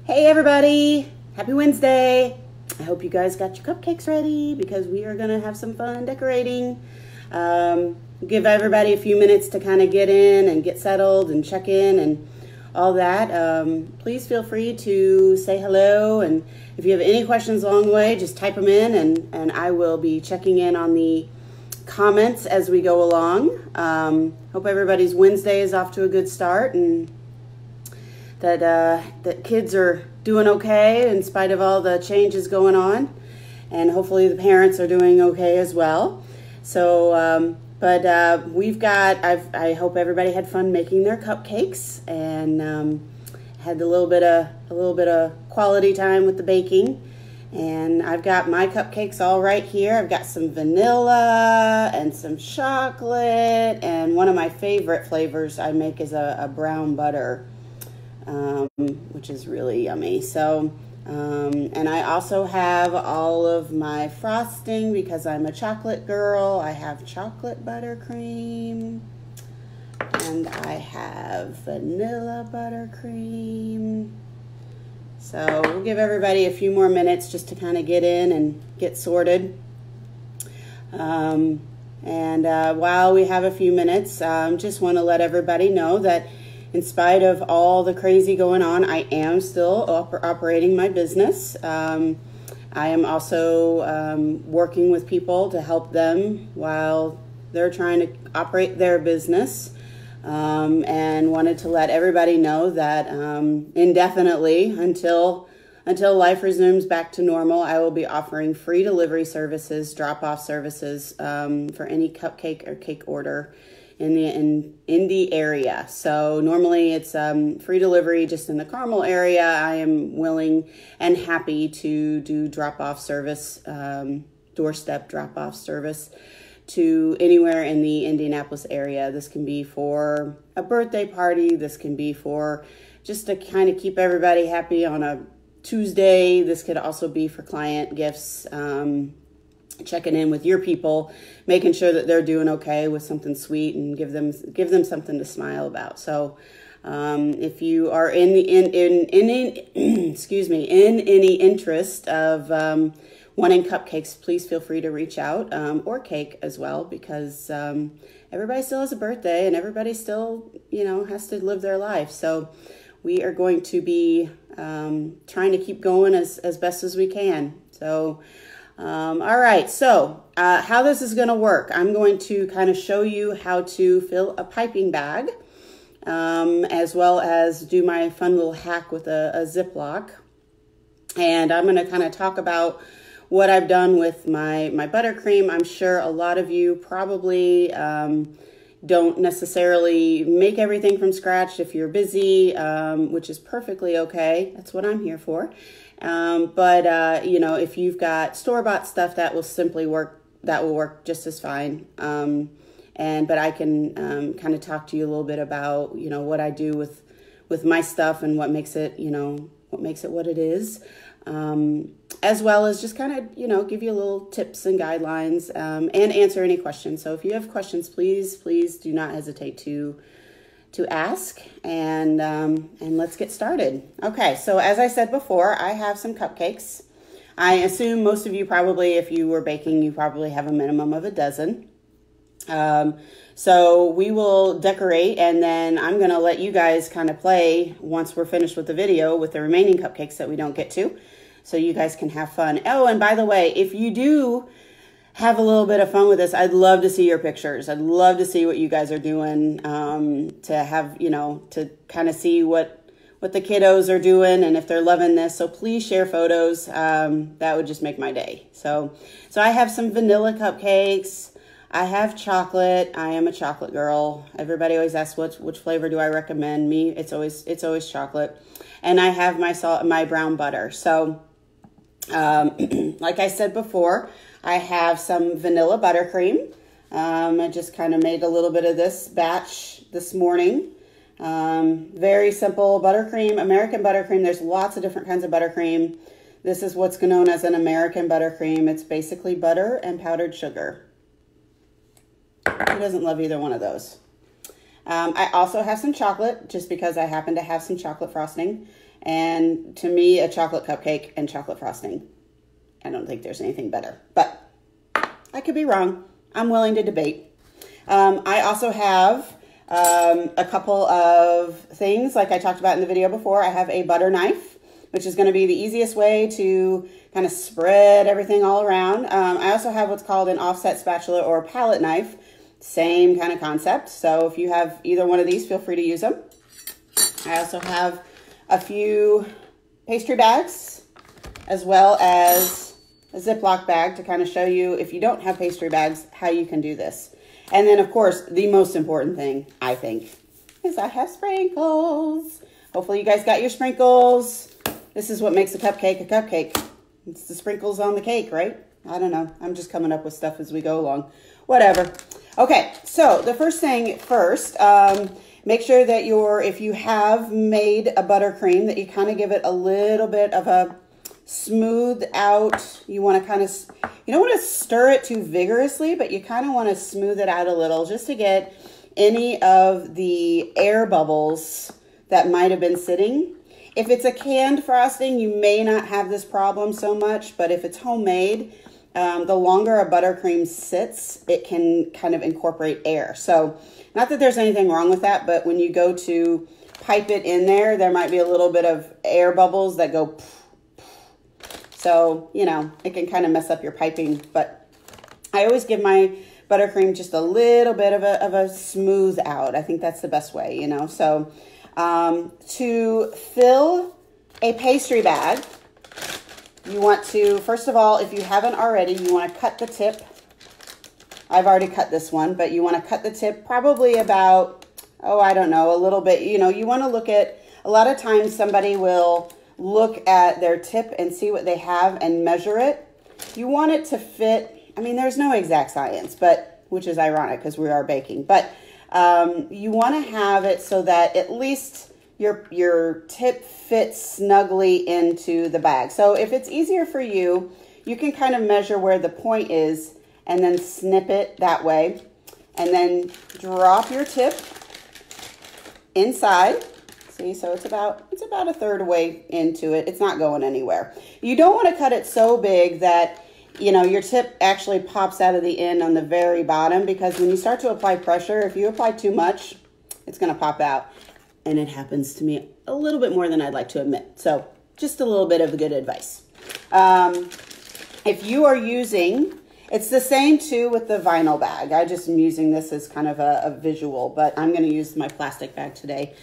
Hey everybody, happy Wednesday. I hope you guys got your cupcakes ready because we are gonna have some fun decorating. Give everybody a few minutes to kind of get in and get settled and check in and all that. Please feel free to say hello, and if you have any questions along the way, just type them in and I will be checking in on the comments as we go along. Hope everybody's Wednesday is off to a good start and that kids are doing okay in spite of all the changes going on, and hopefully the parents are doing okay as well. So, I hope everybody had fun making their cupcakes and had a little bit of quality time with the baking. And I've got my cupcakes all right here. I've got some vanilla and some chocolate, and one of my favorite flavors I make is a brown butter. Which is really yummy. So, and I also have all of my frosting because I'm a chocolate girl. I have chocolate buttercream and I have vanilla buttercream. So we'll give everybody a few more minutes just to kind of get in and get sorted. While we have a few minutes, just want to let everybody know that in spite of all the crazy going on, I am still operating my business. I am also working with people to help them while they're trying to operate their business. And wanted to let everybody know that indefinitely, until life resumes back to normal, I will be offering free delivery services, drop-off services for any cupcake or cake order in the area. So normally it's free delivery just in the Carmel area. I am willing and happy to do drop-off service, doorstep drop-off service to anywhere in the Indianapolis area. This can be for a birthday party. This can be for just to kind of keep everybody happy on a Tuesday. This could also be for client gifts, checking in with your people, making sure that they're doing okay with something sweet and give them something to smile about. So if you are in any interest of wanting cupcakes, please feel free to reach out, or cake as well, because everybody still has a birthday and everybody still, has to live their life. So we are going to be trying to keep going as best as we can. So all right, so how this is going to work, I'm going to kind of show you how to fill a piping bag, as well as do my fun little hack with a Ziploc. And I'm going to kind of talk about what I've done with my buttercream. I'm sure a lot of you probably don't necessarily make everything from scratch if you're busy, which is perfectly okay. That's what I'm here for. If you've got store-bought stuff, that will simply work. That will work just as fine. But I can kind of talk to you a little bit about what I do with my stuff and what makes it what it is, as well as just kind of give you a little tips and guidelines, and answer any questions. So if you have questions, please do not hesitate to ask, and let's get started. Okay, so as I said before, I have some cupcakes. I assume most of you probably, if you were baking, you probably have a minimum of a dozen. So we will decorate, and then I'm going to let you guys kind of play once we're finished with the video with the remaining cupcakes that we don't get to, so you guys can have fun. Oh, and by the way, if you do have a little bit of fun with this, I'd love to see your pictures. I'd love to see what you guys are doing, to have, to kind of see what the kiddos are doing and if they're loving this. So please share photos. That would just make my day. So I have some vanilla cupcakes. I have chocolate. I am a chocolate girl. Everybody always asks which flavor do I recommend. Me, it's always chocolate. And I have my brown butter. So like I said before, I have some vanilla buttercream. I just kind of made a little bit of this batch this morning. Very simple buttercream, American buttercream. There's lots of different kinds of buttercream. This is what's known as an American buttercream. It's basically butter and powdered sugar. Who doesn't love either one of those? I also have some chocolate just because I happen to have some chocolate frosting. And to me, a chocolate cupcake and chocolate frosting, I don't think there's anything better. But I could be wrong. I'm willing to debate. I also have a couple of things like I talked about in the video before. I have a butter knife, which is going to be the easiest way to kind of spread everything all around. I also have what's called an offset spatula or palette knife. Same kind of concept. So if you have either one of these, feel free to use them. I also have a few pastry bags as well as a Ziploc bag to kind of show you, if you don't have pastry bags, how you can do this. And then, of course, the most important thing, I think, is I have sprinkles. Hopefully you guys got your sprinkles. This is what makes a cupcake a cupcake. It's the sprinkles on the cake, right? I don't know. I'm just coming up with stuff as we go along. Whatever. Okay, so the first thing first, make sure that if you have made a buttercream, that you kind of give it a little bit of a smooth out. You want to kind of, you don't want to stir it too vigorously, but you kind of want to smooth it out a little just to get any of the air bubbles that might have been sitting. If it's a canned frosting, you may not have this problem so much, but if it's homemade, the longer a buttercream sits, it can kind of incorporate air. So not that there's anything wrong with that, but when you go to pipe it in there, there might be a little bit of air bubbles that go. So, you know, it can kind of mess up your piping, but I always give my buttercream just a little bit of a smooth out. I think that's the best way, you know. So to fill a pastry bag, you want to, first of all, if you haven't already, you want to cut the tip. I've already cut this one, but you want to cut the tip probably about, oh, I don't know, a little bit. You know, you want to look at, a lot of times somebody will look at their tip and see what they have and measure it. You want it to fit, I mean, there's no exact science, but which is ironic because we are baking, but you want to have it so that at least your tip fits snugly into the bag. So if it's easier for you, you can kind of measure where the point is and then snip it that way. And then drop your tip inside. See, so it's about a third way into it. It's not going anywhere. You don't want to cut it so big that, you know, your tip actually pops out of the end on the very bottom, because when you start to apply pressure, if you apply too much, it's going to pop out. And it happens to me a little bit more than I'd like to admit. So just a little bit of good advice. If you are using, it's the same too with the vinyl bag. I just am using this as kind of a visual, but I'm going to use my plastic bag today.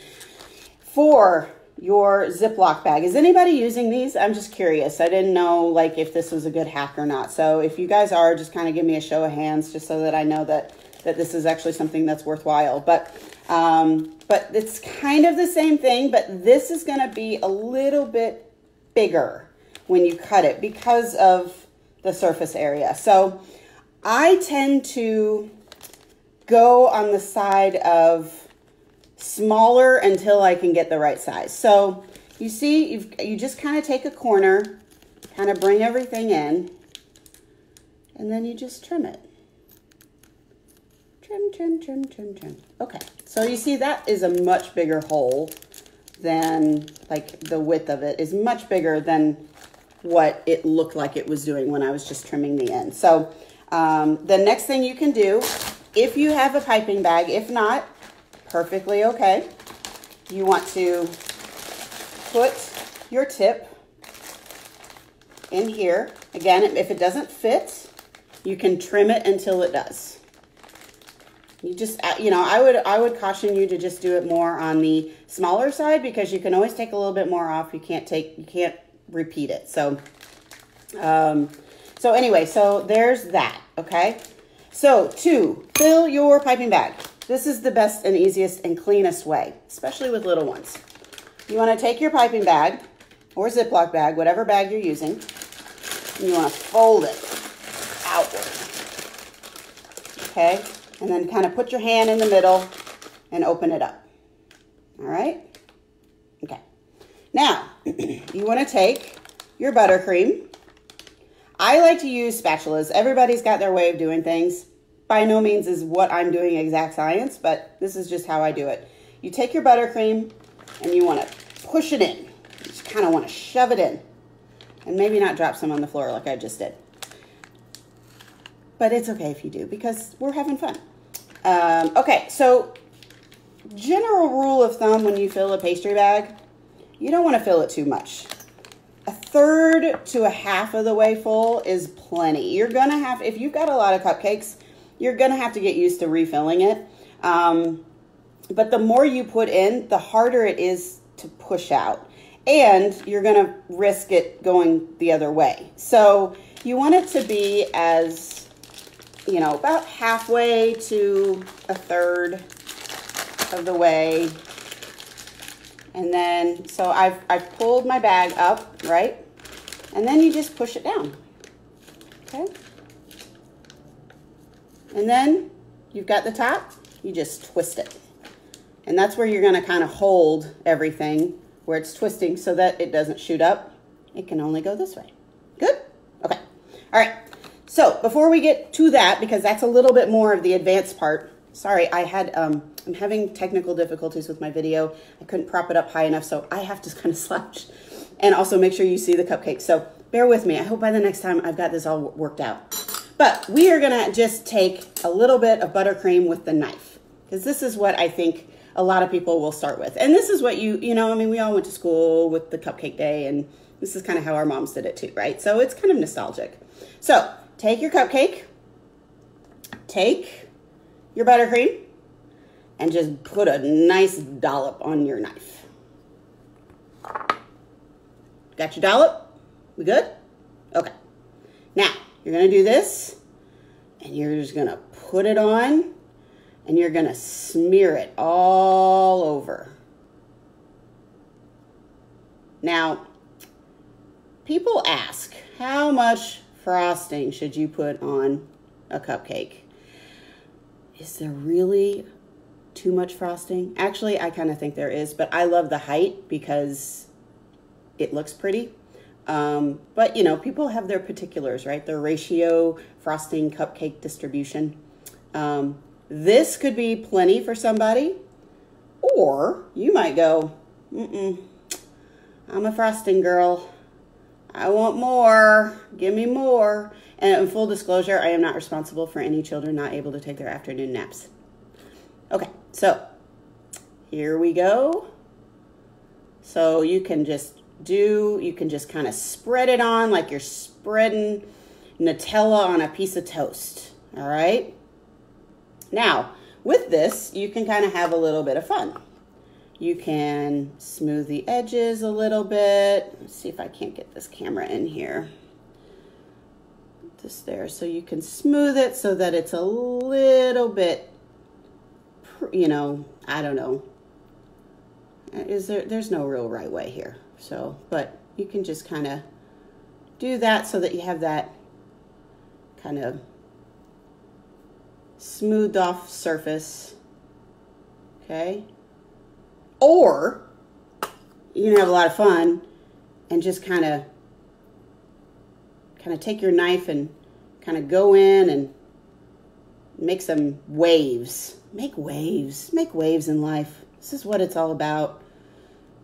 For your Ziploc bag, is anybody using these? I'm just curious. I didn't know like if this was a good hack or not. So if you guys are, just kind of give me a show of hands just so that I know that this is actually something that's worthwhile. But it's kind of the same thing, but this is going to be a little bit bigger when you cut it because of the surface area. So I tend to go on the side of smaller until I can get the right size. So you see, you just kind of take a corner, kind of bring everything in, and then you just trim it. Trim, trim, trim, trim, trim. Okay, so you see that is a much bigger hole than, like, the width of it is much bigger than what it looked like it was doing when I was just trimming the end. So the next thing you can do, if you have a piping bag, if not, perfectly okay. You want to put your tip in here. Again, if it doesn't fit, you can trim it until it does. You just, you know, I would caution you to just do it more on the smaller side, because you can always take a little bit more off. You can't repeat it. So anyway, so there's that. Okay. So to fill your piping bag, this is the best and easiest and cleanest way, especially with little ones. You want to take your piping bag or Ziploc bag, whatever bag you're using, and you want to fold it outward. Okay? And then kind of put your hand in the middle and open it up. All right? Okay. Now, you want to take your buttercream. I like to use spatulas. Everybody's got their way of doing things. by no means is what I'm doing exact science, but this is just how I do it. You take your buttercream and you want to push it in. You just kind of want to shove it in. And maybe not drop some on the floor like I just did. But it's okay if you do, because we're having fun. Okay, so general rule of thumb when you fill a pastry bag, you don't want to fill it too much. 1/3 to 1/2 of the way full is plenty. You're gonna have, if you've got a lot of cupcakes, you're gonna have to get used to refilling it. But the more you put in, the harder it is to push out. And you're gonna risk it going the other way. So you want it to be as, you know, about halfway to 1/3 of the way. And then, so I've pulled my bag up, right? And then you just push it down, okay? And then you've got the top, you just twist it. And that's where you're gonna kind of hold everything where it's twisting so that it doesn't shoot up. It can only go this way. Good? Okay. All right. So before we get to that, because that's a little bit more of the advanced part, sorry, I had, I'm having technical difficulties with my video. I couldn't prop it up high enough, so I have to kind of slouch. And also make sure you see the cupcake. So bear with me. I hope by the next time I've got this all worked out. But we are gonna just take a little bit of buttercream with the knife, because this is what I think a lot of people will start with. And this is what you know, I mean, we all went to school with the Cupcake Day, and this is kind of how our moms did it too, right? So it's kind of nostalgic. So take your cupcake, take your buttercream, and just put a nice dollop on your knife. Got your dollop? We good? Okay. Now, you're gonna do this, and you're just gonna put it on, and you're gonna smear it all over. Now, people ask, how much frosting should you put on a cupcake? Is there really too much frosting? Actually, I kind of think there is, but I love the height because it looks pretty. But you know, people have their particulars, right? Their ratio, frosting, cupcake distribution. This could be plenty for somebody, or you might go, I'm a frosting girl. I want more. Give me more. And in full disclosure, I am not responsible for any children not able to take their afternoon naps. Okay, so here we go. So you can just kind of spread it on like you're spreading Nutella on a piece of toast, all right? Now, with this, you can kind of have a little bit of fun. You can smooth the edges a little bit. Let's see if I can't get this camera in here. This there, so you can smooth it so that it's a little bit, you know, I don't know. There's no real right way here. So, but you can just kind of do that so that you have that kind of smoothed off surface, okay? Or you can have a lot of fun and just kind of take your knife and kind of go in and make some waves. Make waves. Make waves in life. This is what it's all about.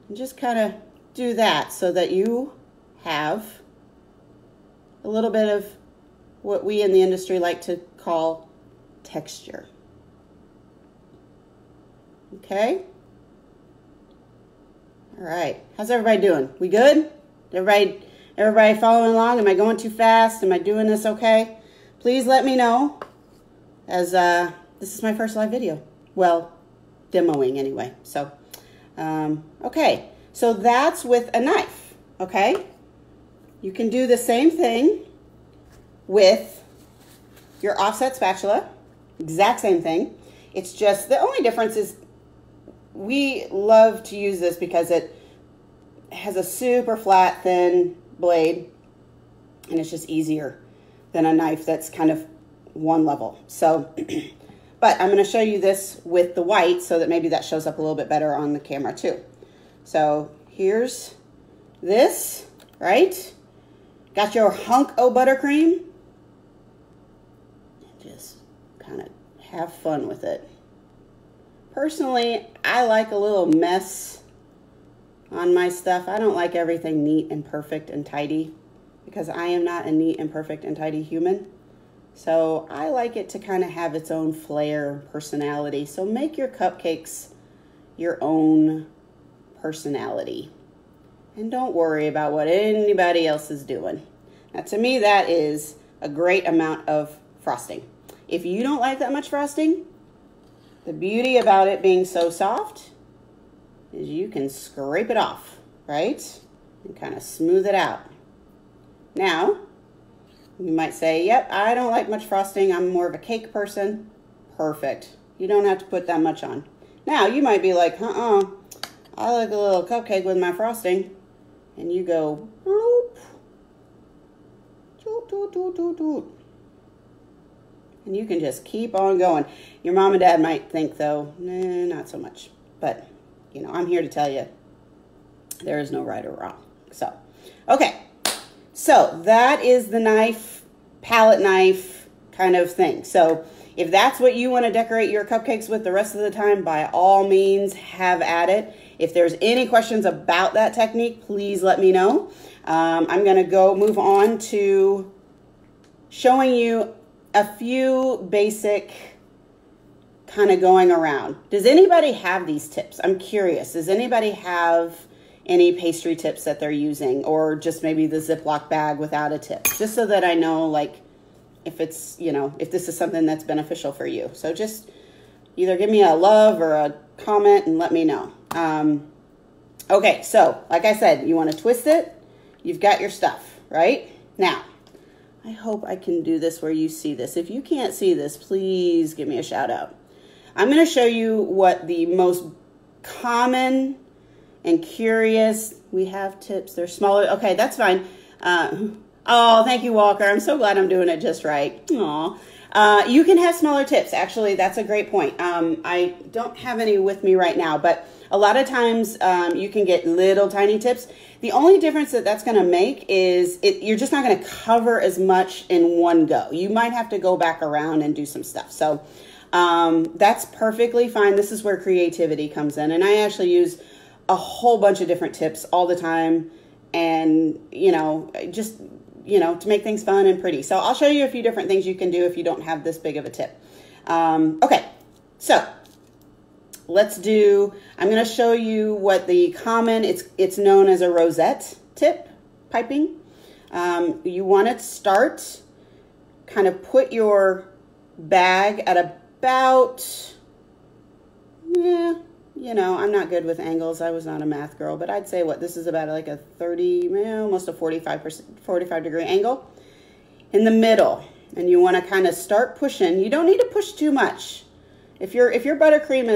And just kind of do that so that you have a little bit of what we in the industry like to call texture. Okay? All right. How's everybody doing? We good? Everybody following along? Am I going too fast? Am I doing this okay? Please let me know, as this is my first live video. Well, demoing anyway. So, okay. So that's with a knife, okay? You can do the same thing with your offset spatula. Exact same thing. It's just, the only difference is we love to use this because it has a super flat, thin blade, and it's just easier than a knife that's kind of one level. So, but I'm going to show you this with the white so that maybe that shows up a little bit better on the camera too. So here's this, right? Got your hunk of buttercream. Just kind of have fun with it. Personally, I like a little mess on my stuff. I don't like everything neat and perfect and tidy because I am not a neat and perfect and tidy human. So I like it to kind of have its own flair, personality. So make your cupcakes your own personality. And don't worry about what anybody else is doing. Now to me, that is a great amount of frosting. If you don't like that much frosting, the beauty about it being so soft is you can scrape it off, right? And kind of smooth it out. Now, you might say, yep, I don't like much frosting. I'm more of a cake person. Perfect. You don't have to put that much on. Now, you might be like, I like a little cupcake with my frosting. And you go, bloop, doot, doot, doot, doot, doot. And you can just keep on going. Your mom and dad might think, though, nah, not so much. But, you know, I'm here to tell you there is no right or wrong. So, okay. So that is the knife, palette knife kind of thing. So if that's what you want to decorate your cupcakes with the rest of the time, by all means, have at it. If there's any questions about that technique, please let me know. I'm going to move on to showing you a few basic kind of going around. Does anybody have these tips? I'm curious. Does anybody have any pastry tips that they're using, or just maybe the Ziploc bag without a tip, just so that I know, like, if it's, you know, if this is something that's beneficial for you. So just either give me a love or a comment and let me know. Okay, so like I said, you want to twist it. You've got your stuff, right? Now, I hope I can do this where you see this. If you can't see this, please give me a shout out. I'm going to show you what the most common and curious, we have tips, they're smaller. Okay, that's fine. Oh, thank you, Walker. I'm so glad I'm doing it just right. Aw. You can have smaller tips. Actually, that's a great point. I don't have any with me right now, but a lot of times you can get little tiny tips. The only difference that that's going to make is you're just not going to cover as much in one go. You might have to go back around and do some stuff. So that's perfectly fine. This is where creativity comes in. And I actually use a whole bunch of different tips all the time, and, you know, just, you know, to make things fun and pretty. So I'll show you a few different things you can do if you don't have this big of a tip. Okay, so let's do, I'm going to show you what the common, it's known as a rosette tip piping. You want to start, kind of put your bag at about, yeah, you know, I'm not good with angles. I was not a math girl, but I'd say what, this is about like a 30, almost a 45 degree angle in the middle. And you want to kind of start pushing. You don't need to push too much. If your buttercream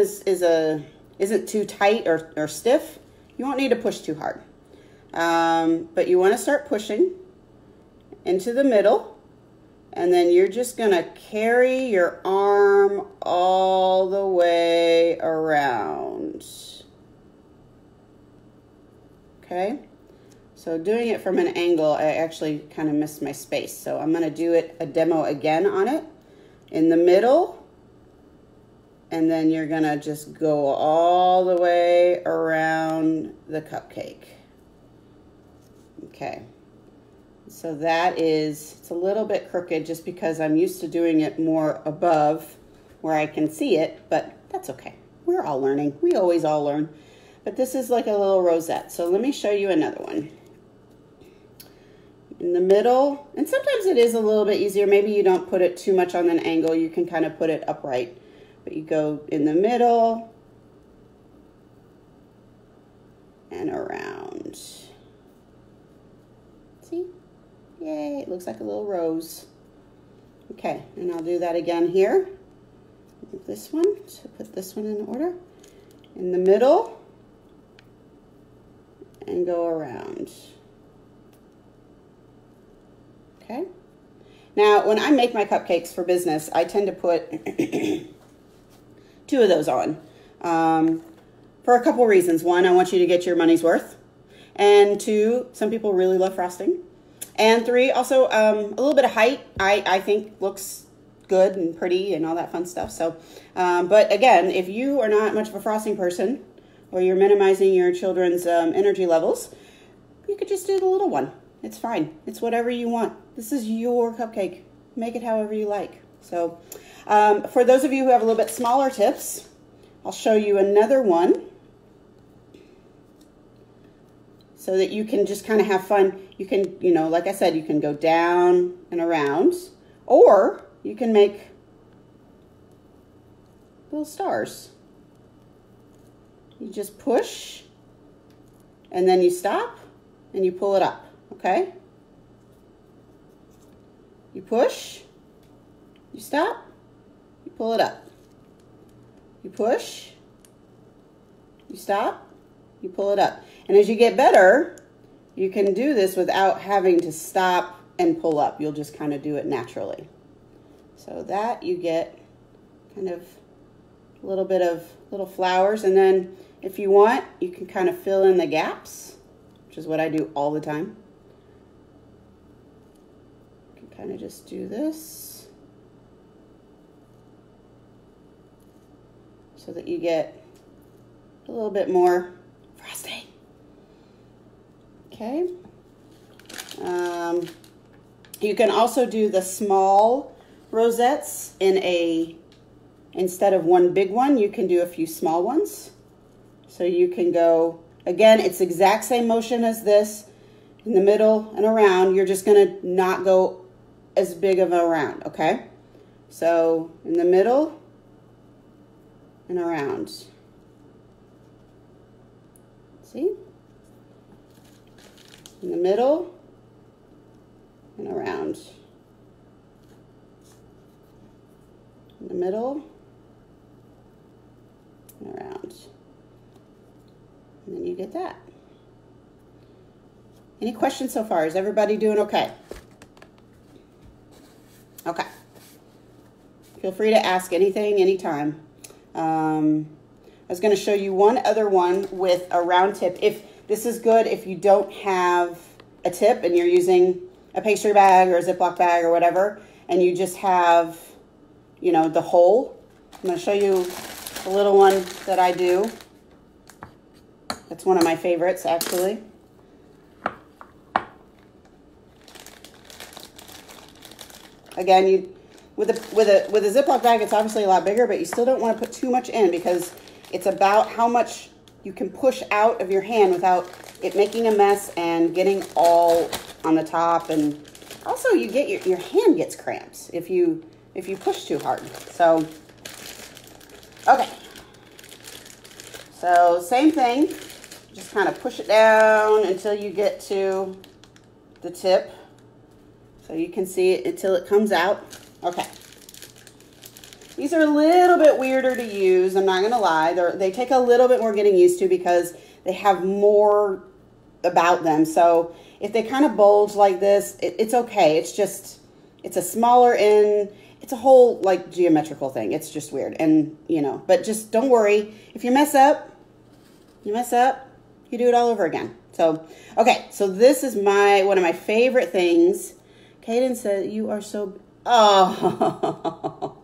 isn't too tight or stiff, you won't need to push too hard. But you want to start pushing into the middle. And then you're just going to carry your arm all the way around. Okay? So doing it from an angle, I actually kind of missed my space. So I'm going to do a demo again on it. In the middle. And then you're going to just go all the way around the cupcake. Okay. So that is, it's a little bit crooked just because I'm used to doing it more above where I can see it, but that's okay. We're all learning. We always all learn. But this is like a little rosette. So let me show you another one. In the middle, and sometimes it is a little bit easier. Maybe you don't put it too much on an angle. You can kind of put it upright. But you go in the middle and around. See? Yay, it looks like a little rose. Okay, and I'll do that again here. Move this one, so put this one in order. In the middle, and go around. Okay. Now, when I make my cupcakes for business, I tend to put 2 of those on for a couple reasons. 1, I want you to get your money's worth. And 2, some people really love frosting. And 3, also a little bit of height I think looks good and pretty and all that fun stuff. So, but again, if you are not much of a frosting person, or you're minimizing your children's energy levels, you could just do the little one. It's fine. It's whatever you want. This is your cupcake. Make it however you like. So for those of you who have a little bit smaller tips, I'll show you another one so that you can just kind of have fun. You can, you know, like I said, you can go down and around, or you can make little stars. You just push, and then you stop, and you pull it up, okay? You push, you stop, you pull it up. You push, you stop, you pull it up. And as you get better, you can do this without having to stop and pull up. You'll just kind of do it naturally. So that you get kind of a little bit of little flowers, and then if you want, you can kind of fill in the gaps, which is what I do all the time. You can kind of just do this so that you get a little bit more frosting. Okay. You can also do the small rosettes instead of one big one, you can do a few small ones. So you can go, again, it's the exact same motion as this, in the middle and around. You're just gonna not go as big of a round, okay? So in the middle and around. See? In the middle and around. In the middle and around. And then you get that. Any questions so far? Is everybody doing okay? Okay. Feel free to ask anything, anytime. I was going to show you one other one with a round tip. If this is good if you don't have a tip and you're using a pastry bag or a Ziploc bag or whatever, and you just have, you know, the hole. I'm going to show you a little one that I do. It's one of my favorites, actually. Again, with a Ziploc bag, it's obviously a lot bigger, but you still don't want to put too much in because it's about how much you can push out of your hand without it making a mess and getting all on the top. And also, you get your hand gets cramps if you push too hard. So, okay. So same thing. Just kind of push it down until you get to the tip. So you can see it until it comes out. Okay. These are a little bit weirder to use, I'm not going to lie. They take a little bit more getting used to because they have more about them. So if they kind of bulge like this, it's okay. It's just, it's a smaller end. It's a whole like geometrical thing. It's just weird. And, you know, but just don't worry. If you mess up, you do it all over again. So, okay, so this is one of my favorite things. Kaden said, you are so, oh,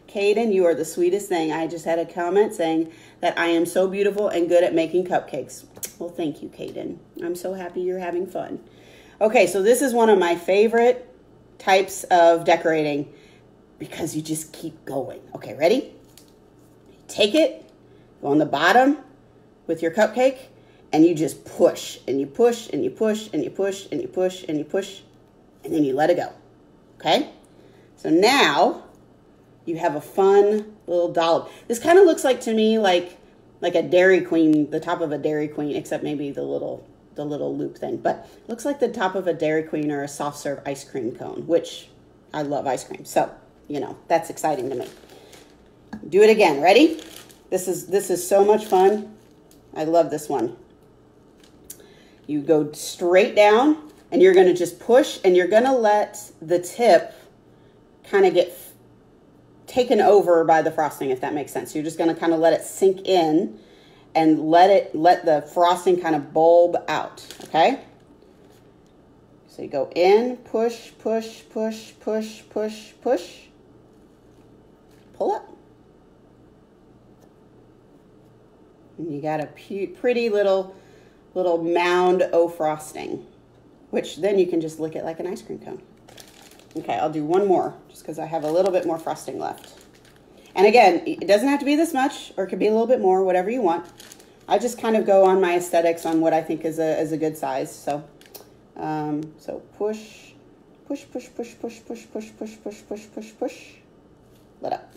Kaden, you are the sweetest thing. I just had a comment saying that I am so beautiful and good at making cupcakes. Well, thank you, Kaden. I'm so happy you're having fun. Okay, so this is one of my favorite types of decorating because you just keep going. Okay, ready? Take it, go on the bottom with your cupcake, and you just push, and you push, and you push, and you push, and you push, and you push, and then you let it go, okay? So now you have a fun little dollop. This kind of looks like, to me, like a Dairy Queen, the top of a Dairy Queen, except maybe the little loop thing. But it looks like the top of a Dairy Queen or a soft serve ice cream cone, which I love ice cream. So, you know, that's exciting to me. Do it again. Ready? This is so much fun. I love this one. You go straight down, and you're going to just push, and you're going to let the tip kind of get taken over by the frosting, if that makes sense. You're just going to kind of let it sink in and let the frosting kind of bulb out, okay? So you go in, push, push, push, push, push, push, pull up. And you got a pretty little mound o' frosting, which then you can just lick it like an ice cream cone. Okay, I'll do one more just because I have a little bit more frosting left. And again, it doesn't have to be this much, or it could be a little bit more, whatever you want. I just kind of go on my aesthetics on what I think is a good size. So, so push, push, push, push, push, push, push, push, push, push, push, push. Let up.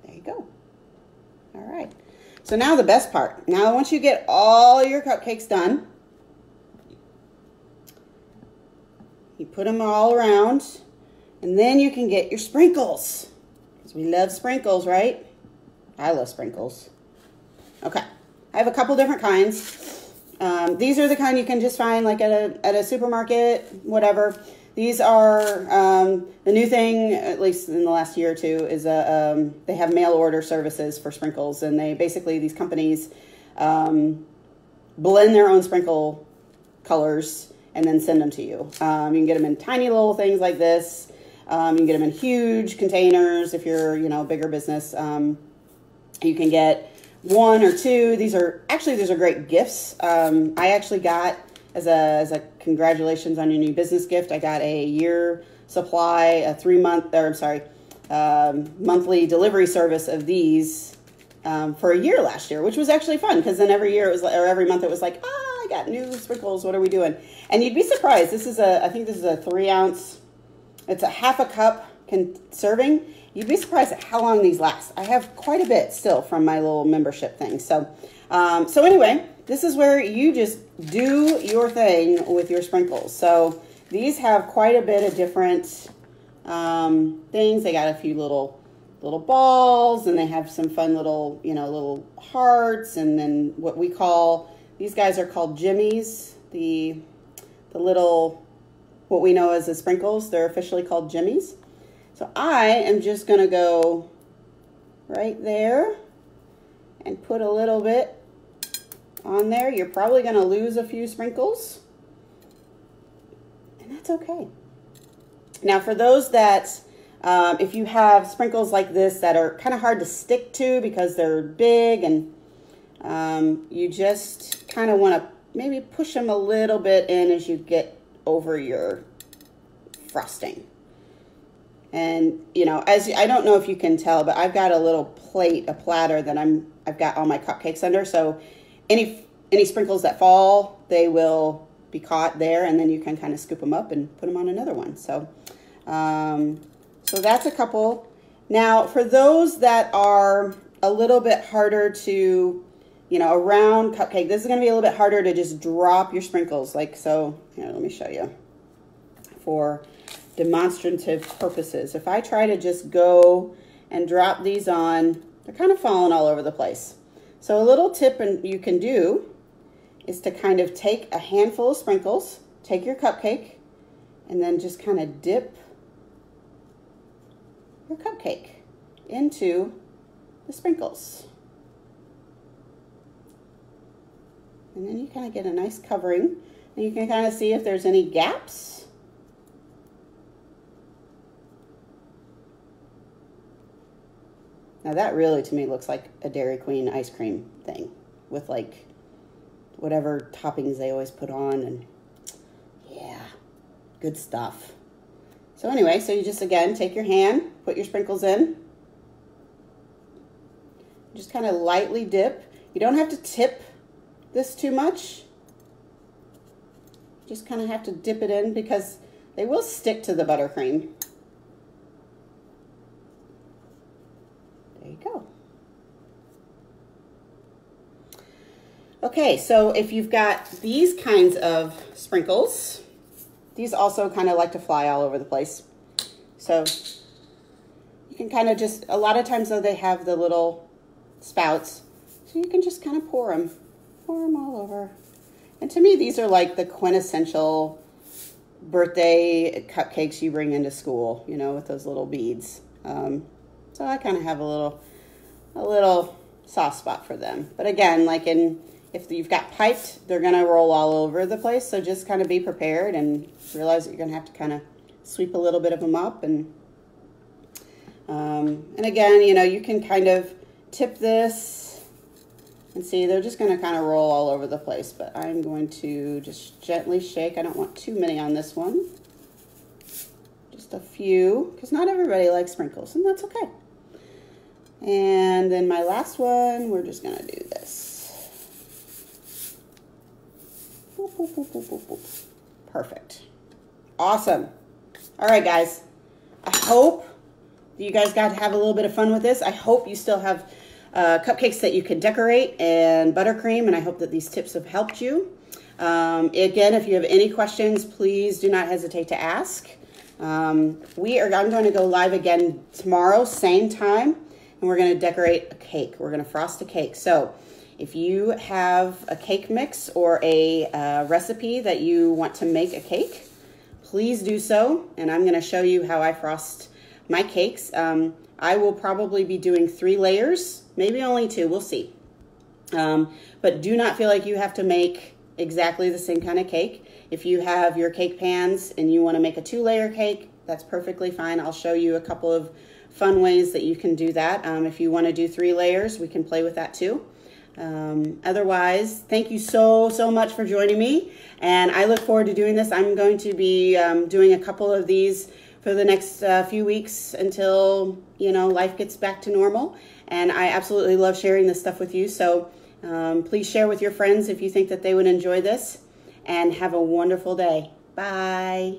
There you go. All right. So now the best part. Now once you get all your cupcakes done, you put them all around, and then you can get your sprinkles. Because we love sprinkles, right? I love sprinkles. Okay, I have a couple different kinds. These are the kind you can just find like at a supermarket, whatever. These are the new thing, at least in the last year or two, is they have mail order services for sprinkles, and they basically, these companies blend their own sprinkle colors and then send them to you. You can get them in tiny little things like this. You can get them in huge containers if you're, a bigger business. You can get one or two. These are great gifts. I actually got, as a congratulations on your new business gift, I got a year supply, a 3-month, monthly delivery service of these for a year last year, which was actually fun because then every year it was, or every month it was like, I got new sprinkles. What are we doing? And you'd be surprised. I think this is a 3-ounce. It's a half a cup serving. You'd be surprised at how long these last. I have quite a bit still from my little membership thing. So, so anyway, this is where you just do your thing with your sprinkles. So these have quite a bit of different things. They got a few little balls, and they have some fun little, little hearts, and then what we call, these guys are called jimmies. The little, what we know as the sprinkles, they're officially called jimmies. So I am just going to go right there and put a little bit on there. You're probably going to lose a few sprinkles, and that's okay. Now for those that, if you have sprinkles like this that are kind of hard to stick to because they're big, and you just kind of want to maybe push them a little bit in as you get over your frosting. And, as I don't know if you can tell, but I've got a little plate, a platter that I've got all my cupcakes under. So any sprinkles that fall, they will be caught there, and then you can kind of scoop them up and put them on another one. So, so that's a couple. Now, for those that are a little bit harder to, a round cupcake, this is going to be a little bit harder to just drop your sprinkles. Like, so, here, let me show you. For demonstrative purposes, if I try to just go and drop these on, they're kind of falling all over the place. So a little tip you can do is to kind of take a handful of sprinkles, take your cupcake, and then just kind of dip your cupcake into the sprinkles. And then you kind of get a nice covering, and you can kind of see if there's any gaps. Now that really, to me, looks like a Dairy Queen ice cream thing with like whatever toppings they always put on, and yeah, good stuff. So anyway, so you just, again, take your hand, put your sprinkles in, just kind of lightly dip. You don't have to tip this too much. Just kind of have to dip it in because they will stick to the buttercream. There you go. Okay, so if you've got these kinds of sprinkles, these also kind of like to fly all over the place. So you can kind of just, a lot of times though, they have the little spouts, so you can just kind of pour them all over. And to me, these are like the quintessential birthday cupcakes you bring into school, with those little beads. So I kind of have a little soft spot for them. But again, like if you've got piped, they're gonna roll all over the place. So just kind of be prepared and realize that you're gonna have to kind of sweep a little bit of them up. And And again, you know, you can kind of tip this and see they're just going to kind of roll all over the place, but I'm going to just gently shake. I don't want too many on this one. Just a few, because not everybody likes sprinkles, and that's okay. And then my last one, we're just going to do this. Boop, boop, boop, boop, boop, boop. Perfect. Awesome. All right, guys. I hope you guys got to have a little bit of fun with this. I hope you still have cupcakes that you can decorate and buttercream, and I hope that these tips have helped you. Again, if you have any questions, please do not hesitate to ask. I'm going to go live again tomorrow, same time, and we're going to decorate a cake. We're going to frost a cake. So if you have a cake mix or a recipe that you want to make a cake, please do so, and I'm going to show you how I frost my cakes. I will probably be doing 3 layers, maybe only 2, we'll see. But do not feel like you have to make exactly the same kind of cake. If you have your cake pans and you want to make a 2-layer cake, that's perfectly fine. I'll show you a couple of fun ways that you can do that. If you want to do 3 layers, we can play with that too. Otherwise, thank you so much for joining me, and I look forward to doing this. I'm going to be doing a couple of these for the next few weeks until, you know, life gets back to normal, and I absolutely love sharing this stuff with you. So please share with your friends if you think that they would enjoy this, and have a wonderful day. Bye.